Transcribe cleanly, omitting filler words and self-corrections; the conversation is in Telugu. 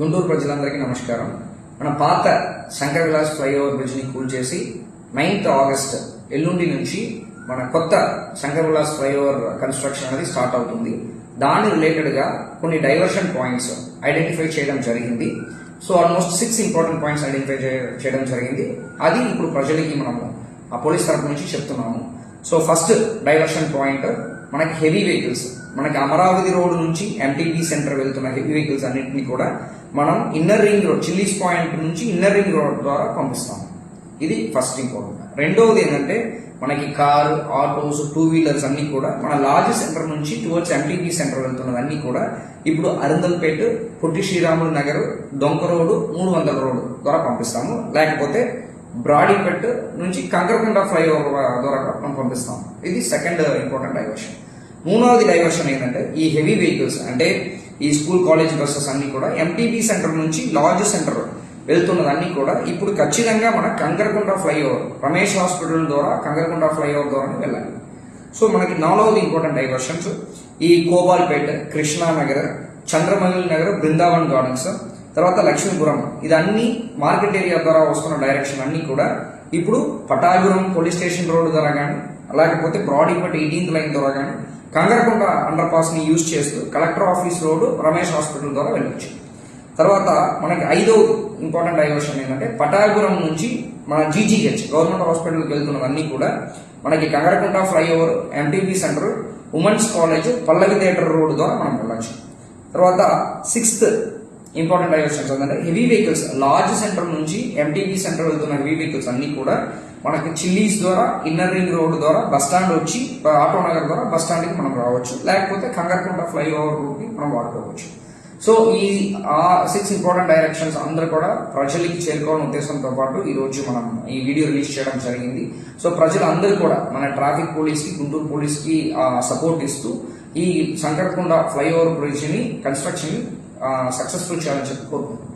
గుంటూరు ప్రజలందరికీ నమస్కారం. మన పాత శంకర్ విలాస్ ఫ్లైఓవర్ బ్రిడ్జ్ ని కూల్చేసి 9th ఆగస్ట్ ఎల్లుండి నుంచి మన కొత్త శంకర్ విలాస్ ఫ్లైఓవర్ కన్స్ట్రక్షన్ అనేది స్టార్ట్ అవుతుంది. దాని రిలేటెడ్ గా కొన్ని డైవర్షన్ పాయింట్స్ ఐడెంటిఫై చేయడం జరిగింది. So almost 6 important points identify చేయడం జరిగింది. అది ఇప్పుడు ప్రజలకి మనము ఆ పోలీస్ తరఫు నుంచి చెప్తున్నాము. సో ఫస్ట్ డైవర్షన్ పాయింట్ మనకి హెవీ వెహికల్స్, మనకి అమరావతి రోడ్ నుంచి ఎంటీబీ సెంటర్ వెళ్తున్న హెవీ వెహికల్స్ అన్నింటినీ కూడా మనం inner ring road, chillies point నుంచి ఇన్నర్ రింగ్ రోడ్ ద్వారా పంపిస్తాము. ఇది ఫస్ట్ ఇంపార్టెంట్. రెండవది ఏంటంటే మనకి కారు, ఆటోస్, 2 వీలర్స్ అన్ని కూడా మన లార్జ్ సెంటర్ నుంచి టువర్డ్స్ ఎంటీబీ సెంటర్ వెళ్తున్నవన్నీ కూడా ఇప్పుడు అరందల్పేట, పొట్టి శ్రీరాములు నగర్, డొంక రోడ్డు, 300 రోడ్డు ద్వారా పంపిస్తాము. లేకపోతే బ్రాడీపేట్ నుంచి కంకరకొండ ఫ్లైఓవర్ ద్వారా మనం పంపిస్తాం. ఇది సెకండ్ ఇంపార్టెంట్ డైవర్షన్. మూడవది డైవర్షన్ ఏంటంటే ఈ హెవీ వెహికల్స్ అంటే ఈ స్కూల్ కాలేజ్ బస్సెస్ అన్ని కూడా ఎంటీబీ సెంటర్ నుంచి లార్జ్ సెంటర్ వెళ్తున్నదన్నీ కూడా ఇప్పుడు ఖచ్చితంగా మన కంకరకొండ ఫ్లైఓవర్, రమేష్ హాస్పిటల్ ద్వారా కంకరకొండ ఫ్లైఓవర్ ద్వారా వెళ్ళాలి. సో మనకి నాలుగవది ఇంపార్టెంట్ డైవర్షన్స్ ఈ కోబాల్పేట, కృష్ణానగర్, చంద్రమౌళి నగర్, బృందావన్ గార్డెన్స్, తర్వాత లక్ష్మీపురం, ఇదన్నీ మార్కెట్ ఏరియా ద్వారా వస్తున్న డైరెక్షన్ అన్ని కూడా ఇప్పుడు పటాపురం పోలీస్ స్టేషన్ రోడ్ ద్వారా కానీ, లేకపోతే బ్రాడీపేట 18th లైన్ ద్వారా కానీ, కంగరకొండ అండర్ పాస్ ని యూజ్ చేస్తూ collector office road, Ramesh hospital ద్వారా వెళ్ళొచ్చు. తర్వాత మనకి 5వ ఇంపార్టెంట్ డైవర్షన్ ఏంటంటే పటాపురం నుంచి మన జీజీహెచ్ గవర్నమెంట్ హాస్పిటల్కి వెళ్తున్నవన్నీ కూడా మనకి కంగరకొండ flyover, MTB center, women's college, Pallavi theatre road ద్వారా మనం వెళ్ళొచ్చు. తర్వాత 6th ఇంపార్టెంట్ డైవర్షన్స్ ఏంటంటే హెవీ వెహికల్స్, లార్జ్ సెంటర్ నుంచి ఎంటీబీ సెంటర్ వెళ్తున్న హెవీ వెహికల్స్ అన్ని కూడా మనకి చిల్లీస్ ద్వారా ఇన్నర్ రింగ్ రోడ్ ద్వారా బస్ స్టాండ్ వచ్చి ఆటోనగర్ ద్వారా బస్ స్టాండ్ కి మనం రావచ్చు, లేకపోతే కంగరకొండ ఫ్లైఓవర్ రూట్ ని మనం వాడుకోవచ్చు. సో ఈ 6 ఇంపార్టెంట్ డైరెక్షన్స్ అందరూ కూడా ప్రజలకి చేరుకోవాలని ఉద్దేశంతో పాటు ఈ రోజు మనం ఈ వీడియో రిలీజ్ చేయడం జరిగింది. సో ప్రజలందరూ కూడా మన ట్రాఫిక్ పోలీస్ కి, గుంటూరు పోలీస్ కి సపోర్ట్ ఇస్తూ ఈ శంకరకొండ ఫ్లైఓవర్ బ్రిడ్జ్ ని కన్స్ట్రక్షన్ సక్సెస్ఫుల్ చేయాలని చెప్పి కోరుకుంటున్నాం.